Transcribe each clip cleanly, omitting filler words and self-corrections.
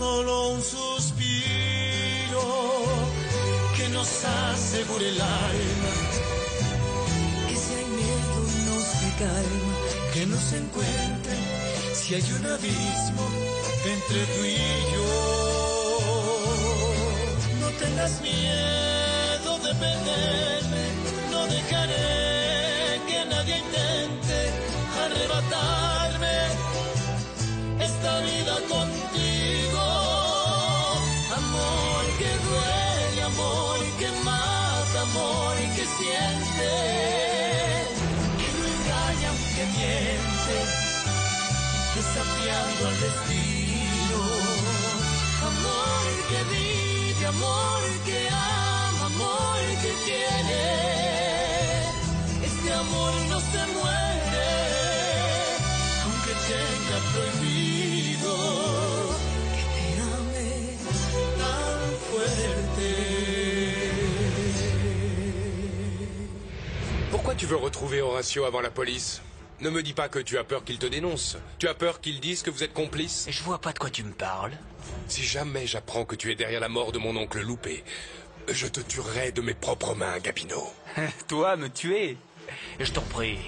solo un suspiro que nos asegure el alma, que si hay miedo nos dé calma, que nos encuentre si hay un abismo entre tú y yo. No tengas miedo de perderme, no dejaré que nadie intente arrebatarme esta vida contigo. Amor que duele, amor que mata, amor que siente, que no engaña aunque miente, desafiando al destino. Amor que vive, amor que ama, amor que tiene. Este amor no se muere, aunque tenga prohibido que te ame tan fuerte. Pourquoi tu veux retrouver Horatio avant la police? Ne me dis pas que tu as peur qu'il te dénonce. Tu as peur qu'ils disent que vous êtes complices? Je vois pas de quoi tu me parles. Si jamais j'apprends que tu es derrière la mort de mon oncle Loupé, je te tuerai de mes propres mains, Gabino. Toi, me tuer? Je t'en prie.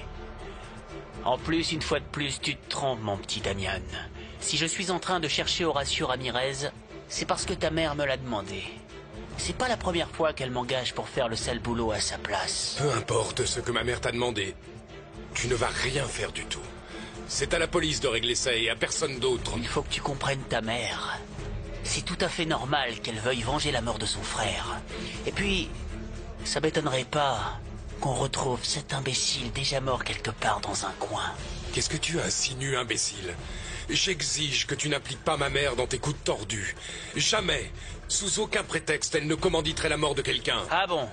En plus, une fois de plus, tu te trompes, mon petit Damian. Si je suis en train de chercher Horatio Ramirez, c'est parce que ta mère me l'a demandé. C'est pas la première fois qu'elle m'engage pour faire le sale boulot à sa place. Peu importe ce que ma mère t'a demandé, tu ne vas rien faire du tout. C'est à la police de régler ça et à personne d'autre. Il faut que tu comprennes ta mère. C'est tout à fait normal qu'elle veuille venger la mort de son frère. Et puis, ça m'étonnerait pas qu'on retrouve cet imbécile déjà mort quelque part dans un coin. Qu'est-ce que tu insinues, imbécile? J'exige que tu n'appliques pas ma mère dans tes coups tordus. Jamais, sous aucun prétexte, elle ne commanditerait la mort de quelqu'un. Ah bon?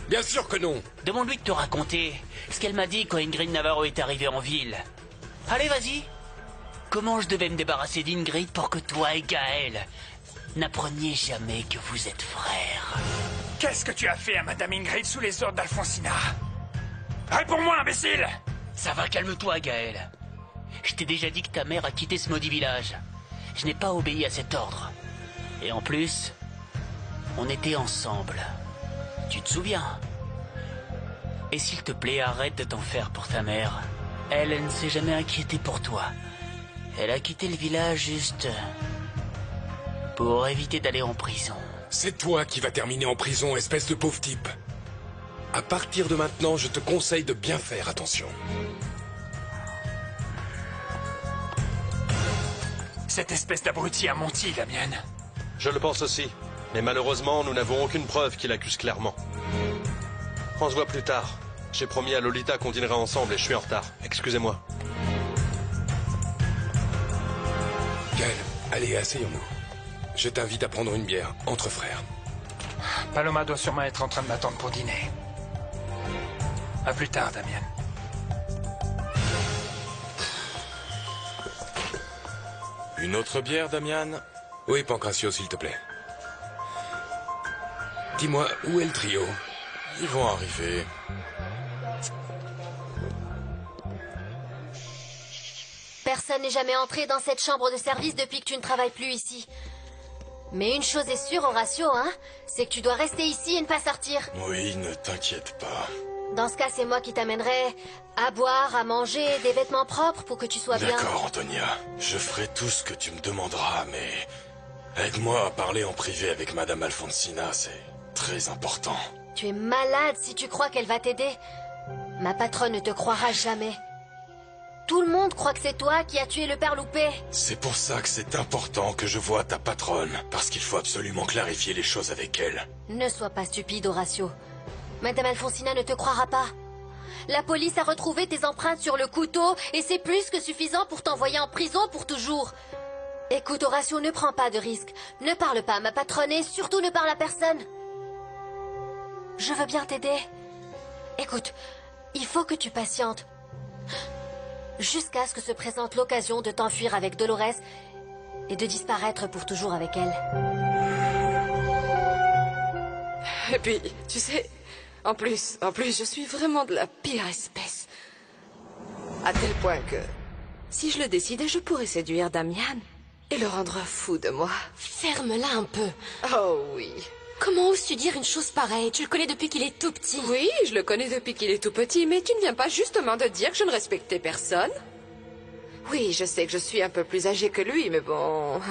Bien sûr que non. Demande-lui de te raconter ce qu'elle m'a dit quand Ingrid Navarro est arrivée en ville. Allez, vas-y. Comment je devais me débarrasser d'Ingrid pour que toi et Gaël n'appreniez jamais que vous êtes frères? Qu'est-ce que tu as fait à Madame Ingrid sous les ordres d'Alfonsina? Réponds-moi, imbécile! Ça va, calme-toi, Gaël. Je t'ai déjà dit que ta mère a quitté ce maudit village. Je n'ai pas obéi à cet ordre. Et en plus, on était ensemble. Tu te souviens? Et s'il te plaît, arrête de t'en faire pour ta mère. Elle ne s'est jamais inquiétée pour toi. Elle a quitté le village juste pour éviter d'aller en prison. C'est toi qui vas terminer en prison, espèce de pauvre type. À partir de maintenant, je te conseille de bien faire attention. Cette espèce d'abruti a menti, Damian. Je le pense aussi. Mais malheureusement, nous n'avons aucune preuve qui l'accuse clairement. On se voit plus tard. J'ai promis à Lolita qu'on dînerait ensemble et je suis en retard. Excusez-moi. Gaël, allez, asseyons-nous. Je t'invite à prendre une bière, entre frères. Paloma doit sûrement être en train de m'attendre pour dîner. À plus tard, Damian. Une autre bière, Damian? Oui, Pancratio, s'il te plaît. Dis-moi, où est le trio? Ils vont arriver. Personne n'est jamais entré dans cette chambre de service depuis que tu ne travailles plus ici. Mais une chose est sûre, Horatio, hein, c'est que tu dois rester ici et ne pas sortir. Oui, ne t'inquiète pas. Dans ce cas, c'est moi qui t'amènerai à boire, à manger, des vêtements propres pour que tu sois bien. D'accord, Antonia. Je ferai tout ce que tu me demanderas, mais... aide-moi à parler en privé avec Madame Alfonsina, c'est très important. Tu es malade si tu crois qu'elle va t'aider. Ma patronne ne te croira jamais. Tout le monde croit que c'est toi qui as tué le père Loupé. C'est pour ça que c'est important que je voie ta patronne, parce qu'il faut absolument clarifier les choses avec elle. Ne sois pas stupide, Horatio. Madame Alfonsina ne te croira pas. La police a retrouvé tes empreintes sur le couteau et c'est plus que suffisant pour t'envoyer en prison pour toujours. Écoute, Horatio, ne prends pas de risques. Ne parle pas à ma patronne et surtout ne parle à personne. Je veux bien t'aider. Écoute, il faut que tu patientes. Jusqu'à ce que se présente l'occasion de t'enfuir avec Dolores et de disparaître pour toujours avec elle. Et puis, tu sais, en plus, je suis vraiment de la pire espèce. À tel point que, si je le décidais, je pourrais séduire Damian et le rendre fou de moi. Ferme-la un peu. Oh oui. Comment oses-tu dire une chose pareille? Tu le connais depuis qu'il est tout petit. Oui, je le connais depuis qu'il est tout petit, mais tu ne viens pas justement de dire que je ne respectais personne? Oui, je sais que je suis un peu plus âgée que lui, mais bon...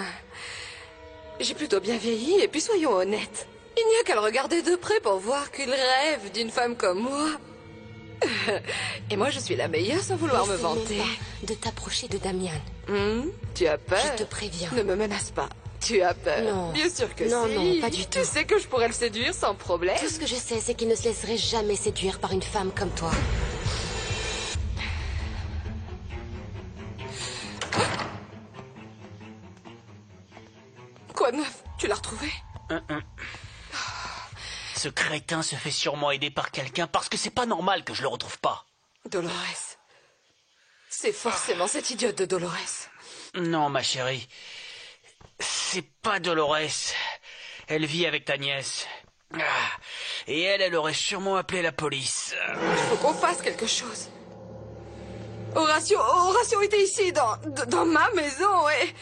J'ai plutôt bien vieilli, et puis soyons honnêtes. Il n'y a qu'à le regarder de près pour voir qu'il rêve d'une femme comme moi. Et moi, je suis la meilleure sans vouloir me vanter. Pas de t'approcher de Damian. Tu as peur? Je te préviens. Ne me menace pas. Tu as peur? Non. Bien sûr que non, si. Non, pas du tout. Tu sais que je pourrais le séduire sans problème. Tout ce que je sais, c'est qu'il ne se laisserait jamais séduire par une femme comme toi. Quoi de neuf? Tu l'as retrouvé? Ce crétin se fait sûrement aider par quelqu'un parce que c'est pas normal que je le retrouve pas. Dolores. C'est forcément cette idiote de Dolores. Non, ma chérie. C'est pas Dolores. Elle vit avec ta nièce. Et elle aurait sûrement appelé la police. Il faut qu'on fasse quelque chose. Horatio était ici, dans ma maison, et...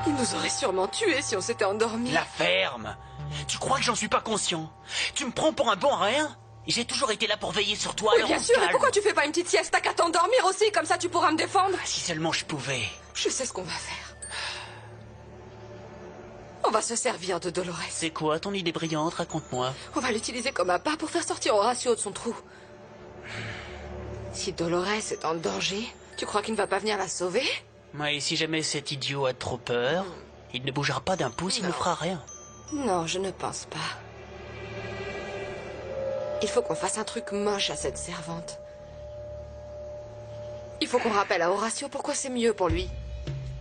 Il nous aurait sûrement tués si on s'était endormis. La ferme. Tu crois que j'en suis pas conscient? Tu me prends pour un bon à rien? J'ai toujours été là pour veiller sur toi. Oui, bien sûr, et pourquoi tu fais pas une petite sieste? T'as qu'à t'endormir aussi, comme ça tu pourras me défendre. Si seulement je pouvais. Je sais ce qu'on va faire. On va se servir de Dolores. C'est quoi ton idée brillante? Raconte-moi. On va l'utiliser comme un pas pour faire sortir Horatio de son trou. Si Dolores est en danger, tu crois qu'il ne va pas venir la sauver? Et si jamais cet idiot a trop peur, il ne bougera pas d'un pouce, il ne fera rien. Non, je ne pense pas. Il faut qu'on fasse un truc moche à cette servante. Il faut qu'on rappelle à Horatio pourquoi c'est mieux pour lui.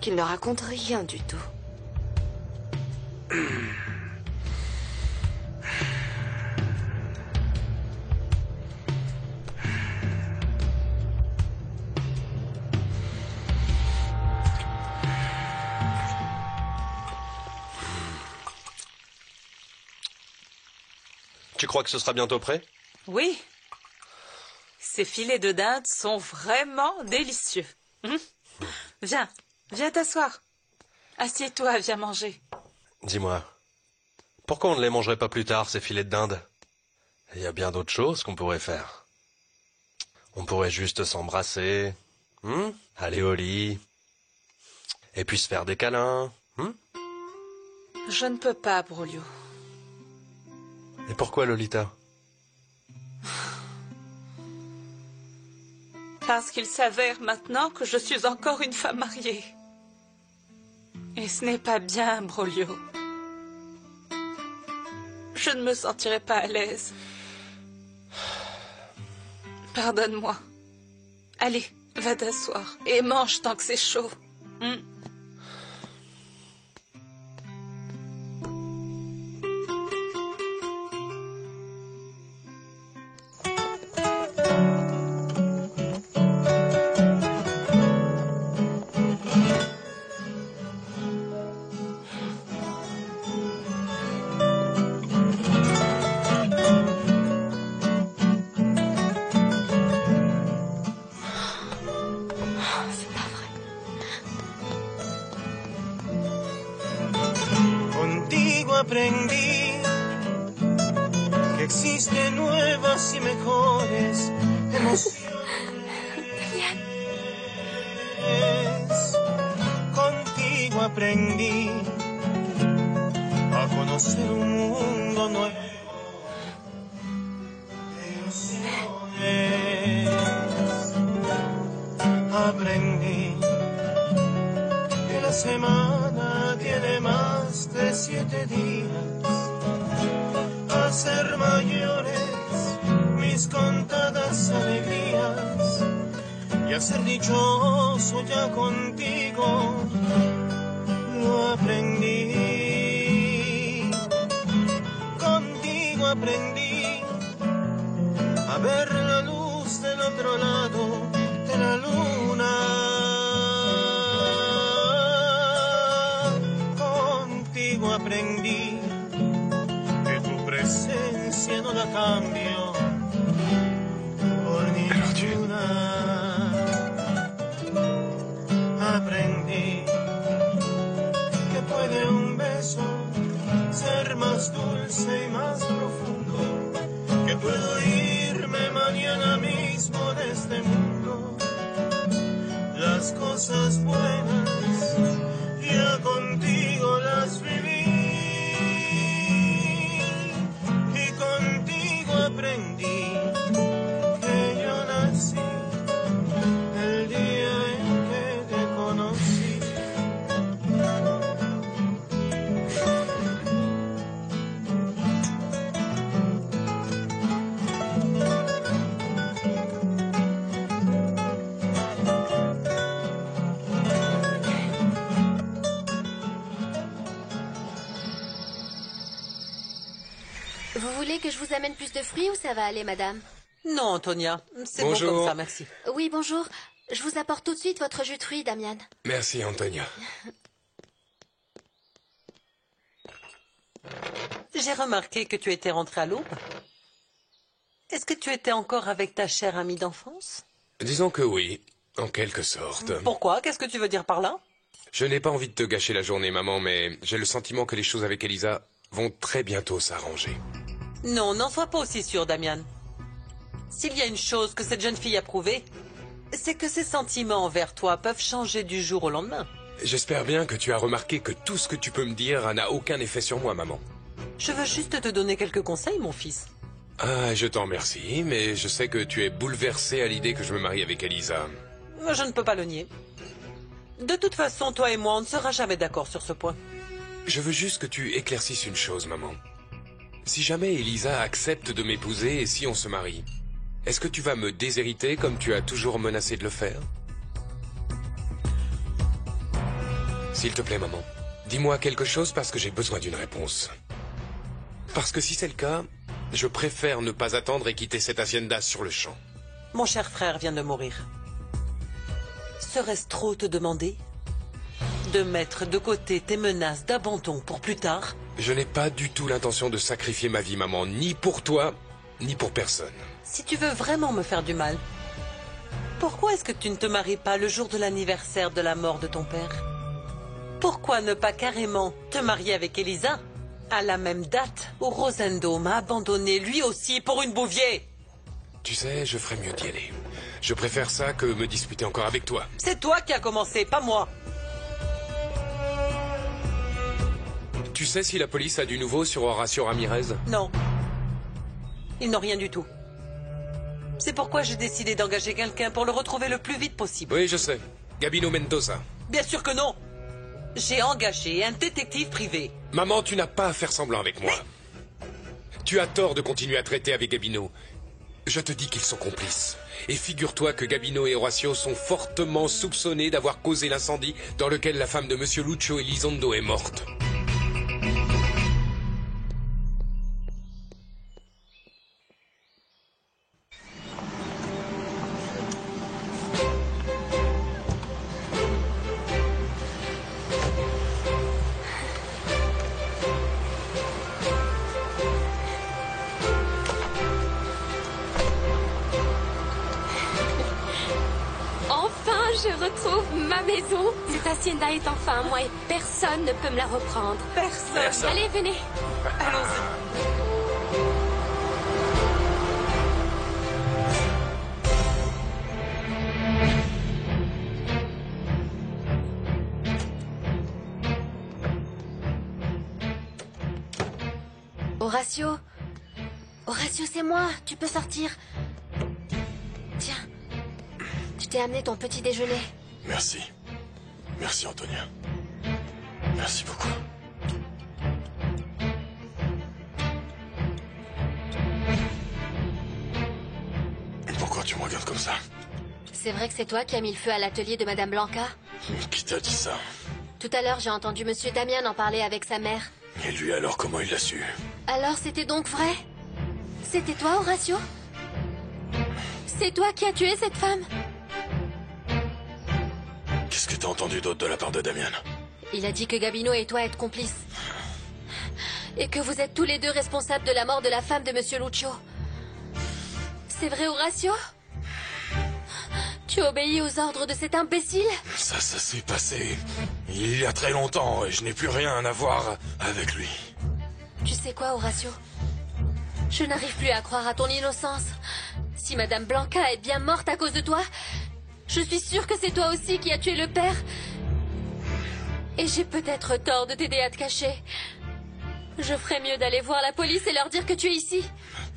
Qu'il ne raconte rien du tout. Tu crois que ce sera bientôt prêt? Oui. Ces filets de dinde sont vraiment délicieux. Viens t'asseoir. Assieds-toi, viens manger. Dis-moi, pourquoi on ne les mangerait pas plus tard, ces filets de dinde? Il y a bien d'autres choses qu'on pourrait faire. On pourrait juste s'embrasser, aller au lit, et puis se faire des câlins. Je ne peux pas, Broglio. Et pourquoi, Lolita? Parce qu'il s'avère maintenant que je suis encore une femme mariée. Et ce n'est pas bien, Broglio. Je ne me sentirai pas à l'aise. Pardonne-moi. Allez, va t'asseoir et mange tant que c'est chaud. Aprendí que existen nuevas y mejores emociones. Contigo aprendí a conocer un mundo nuevo de ilusiones. Aprendí que la semana tiene más de 7 días, a ser mayores mis contadas alegrías y a ser dichoso ya contigo. Lo aprendí, contigo aprendí a ver la luz del otro lado de la luna. Aprendí que tu presencia no la cambio por ninguna. Aprendí más dulce y más profundo, que puedo irme mañana mismo de este mundo. Las cosas buenas ya contigo las viví y contigo aprendí que yo nací el día en que te conocí. Vous voulez que je vous amène plus de fruits ou ça va aller, madame? Non, Antonia, c'est bon Bonjour. comme ça, merci. Oui, bonjour. Je vous apporte tout de suite votre jus de fruits, Damian. Merci, Antonia. J'ai remarqué que tu étais rentrée à l'aube. Est-ce que tu étais encore avec ta chère amie d'enfance? Disons que oui, en quelque sorte. Pourquoi? Qu'est-ce que tu veux dire par là? Je n'ai pas envie de te gâcher la journée, maman, mais j'ai le sentiment que les choses avec Elisa vont très bientôt s'arranger. Non, n'en sois pas aussi sûr, Damian. S'il y a une chose que cette jeune fille a prouvée, c'est que ses sentiments envers toi peuvent changer du jour au lendemain. J'espère bien que tu as remarqué que tout ce que tu peux me dire n'a aucun effet sur moi, maman. Je veux juste te donner quelques conseils, mon fils. Ah, je t'en remercie, mais je sais que tu es bouleversé à l'idée que je me marie avec Elisa. Je ne peux pas le nier. De toute façon, toi et moi, on ne sera jamais d'accord sur ce point. Je veux juste que tu éclaircisses une chose, maman. Si jamais Elisa accepte de m'épouser et si on se marie, est-ce que tu vas me déshériter comme tu as toujours menacé de le faire? S'il te plaît, maman, dis-moi quelque chose parce que j'ai besoin d'une réponse. Parce que si c'est le cas, je préfère ne pas attendre et quitter cette hacienda sur le champ. Mon cher frère vient de mourir. Serait-ce trop te demander de mettre de côté tes menaces d'abandon pour plus tard? Je n'ai pas du tout l'intention de sacrifier ma vie, maman, ni pour toi, ni pour personne. Si tu veux vraiment me faire du mal, pourquoi est-ce que tu ne te maries pas le jour de l'anniversaire de la mort de ton père? Pourquoi ne pas carrément te marier avec Elisa à la même date où Rosendo m'a abandonné lui aussi pour une bouvier? Tu sais, je ferais mieux d'y aller. Je préfère ça que me disputer encore avec toi. C'est toi qui as commencé, pas moi. Tu sais si la police a du nouveau sur Horacio Ramirez? Non. Ils n'ont rien du tout. C'est pourquoi j'ai décidé d'engager quelqu'un pour le retrouver le plus vite possible. Oui, je sais. Gabino Mendoza. Bien sûr que non. J'ai engagé un détective privé. Maman, tu n'as pas à faire semblant avec moi. Tu as tort de continuer à traiter avec Gabino. Je te dis qu'ils sont complices. Et figure-toi que Gabino et Horacio sont fortement soupçonnés d'avoir causé l'incendie dans lequel la femme de Monsieur Lucio Elizondo est morte. Je retrouve ma maison. Cette hacienda est enfin à moi et personne ne peut me la reprendre. Personne. Allez, venez. Allons-y. Horacio. Horacio, c'est moi. Tu peux sortir. Tiens. Je t'ai amené ton petit déjeuner. Merci. Merci, Antonia. Merci beaucoup. Pourquoi tu me regardes comme ça? C'est vrai que c'est toi qui as mis le feu à l'atelier de Madame Blanca? Qui t'a dit ça? Tout à l'heure, j'ai entendu Monsieur Damian en parler avec sa mère. Et lui alors, comment il l'a su? Alors, c'était donc vrai? C'était toi, Horacio? C'est toi qui as tué cette femme? Qu'est-ce que t'as entendu d'autre de la part de Damian? Il a dit que Gabino et toi êtes complices. Et que vous êtes tous les deux responsables de la mort de la femme de Monsieur Lucio. C'est vrai, Horacio? Tu obéis aux ordres de cet imbécile? Ça s'est passé il y a très longtemps et je n'ai plus rien à voir avec lui. Tu sais quoi, Horatio? Je n'arrive plus à croire à ton innocence. Si Madame Blanca est bien morte à cause de toi, je suis sûre que c'est toi aussi qui as tué le père. Et j'ai peut-être tort de t'aider à te cacher. Je ferais mieux d'aller voir la police et leur dire que tu es ici.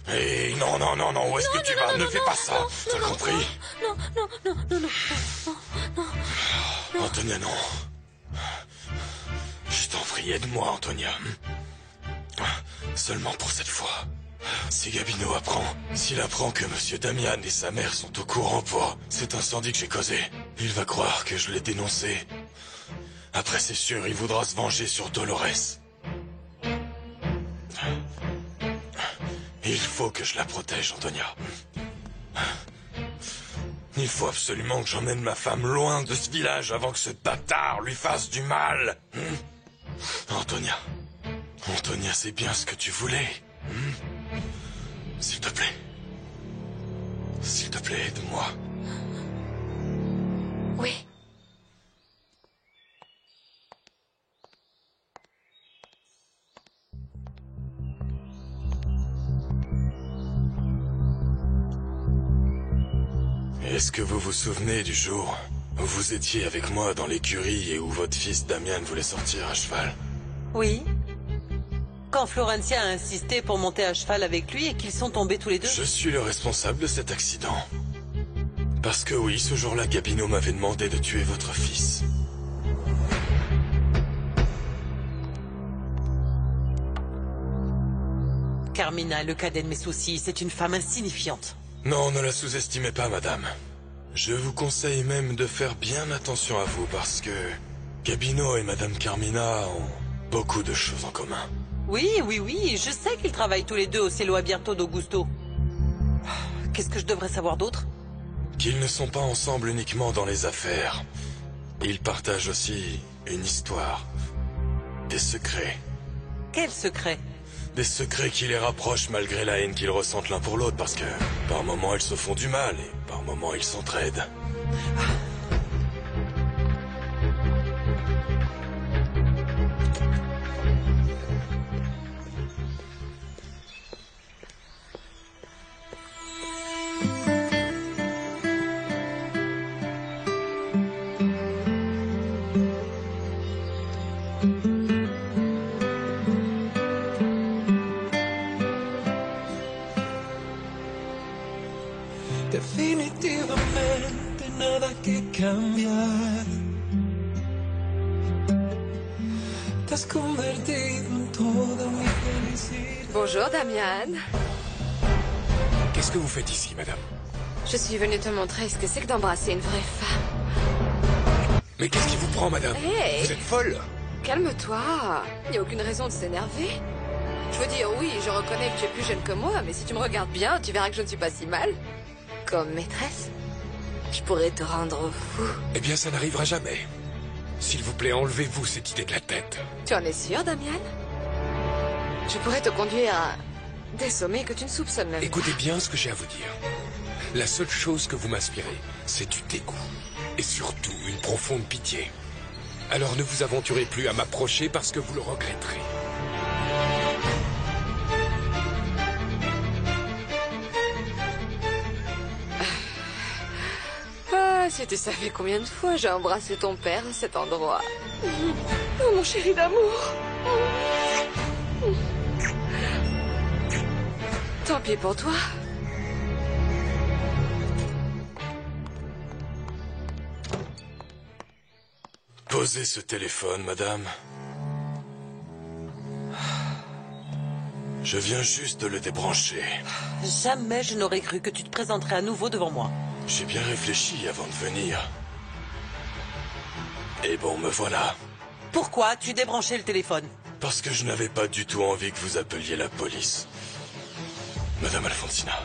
Hé, non, où est-ce que tu vas? Ne fais pas ça, t'as compris? Non. Antonia, non. Je t'en prie, aide-moi, Antonia. Seulement pour cette fois. Si Gabino apprend, s'il apprend que Monsieur Damian et sa mère sont au courant pour cet incendie que j'ai causé, il va croire que je l'ai dénoncé. Après, c'est sûr, il voudra se venger sur Dolores. Il faut que je la protège, Antonia. Il faut absolument que j'emmène ma femme loin de ce village avant que ce bâtard lui fasse du mal. Antonia, c'est bien ce que tu voulais. S'il te plaît, aide-moi. Oui. Est-ce que vous vous souvenez du jour où vous étiez avec moi dans l'écurie et où votre fils Damian voulait sortir à cheval? Oui. Quand Florencia a insisté pour monter à cheval avec lui et qu'ils sont tombés tous les deux. Je suis le responsable de cet accident. Parce que oui, ce jour-là, Gabino m'avait demandé de tuer votre fils. Carmina, le cadet de mes soucis, c'est une femme insignifiante. Non, ne la sous-estimez pas, madame. Je vous conseille même de faire bien attention à vous parce que Gabino et madame Carmina ont beaucoup de choses en commun. Oui, je sais qu'ils travaillent tous les deux au Cielo Abierto d'Augusto. Qu'est-ce que je devrais savoir d'autre? Qu'ils ne sont pas ensemble uniquement dans les affaires. Ils partagent aussi une histoire. Des secrets. Quels secrets? Des secrets qui les rapprochent malgré la haine qu'ils ressentent l'un pour l'autre parce que par moments ils se font du mal et par moments ils s'entraident. Definitivamente nada que cambiar. Te has convertido en toda mi felicidad. Bonjour, Damian. Qu'est-ce que vous faites ici, madame? Je suis venue te montrer ce que c'est que d'embrasser une vraie femme. Mais qu'est-ce qui vous prend, madame? Hey. Vous êtes folle? Calme-toi. Il n'y a aucune raison de s'énerver. Je veux dire, oui, je reconnais que tu es plus jeune que moi, mais si tu me regardes bien, tu verras que je ne suis pas si mal. Comme maîtresse, je pourrais te rendre fou. Eh bien, ça n'arrivera jamais. S'il vous plaît, enlevez-vous cette idée de la tête. Tu en es sûr, Damian? Je pourrais te conduire à des sommets que tu ne soupçonnes même pas. Écoutez bien ce que j'ai à vous dire. La seule chose que vous m'inspirez, c'est du dégoût. Et surtout, une profonde pitié. Alors ne vous aventurez plus à m'approcher parce que vous le regretterez. Ah, si tu savais combien de fois j'ai embrassé ton père à cet endroit. Oh, mon chéri d'amour. Tant pis pour toi. Posez ce téléphone, madame. Je viens juste de le débrancher. Jamais je n'aurais cru que tu te présenterais à nouveau devant moi. J'ai bien réfléchi avant de venir. Et bon, me voilà. Pourquoi as-tu débranché le téléphone? Parce que je n'avais pas du tout envie que vous appeliez la police. Madame Alfonsina,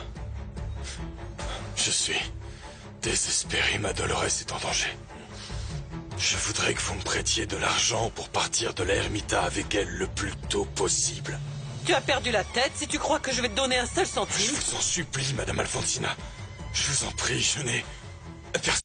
je suis désespéré, ma Dolores est en danger. Je voudrais que vous me prêtiez de l'argent pour partir de l'ermita avec elle le plus tôt possible. Tu as perdu la tête si tu crois que je vais te donner un seul centime. Je vous en supplie, Madame Alfonsina. Je vous en prie, je n'ai personne.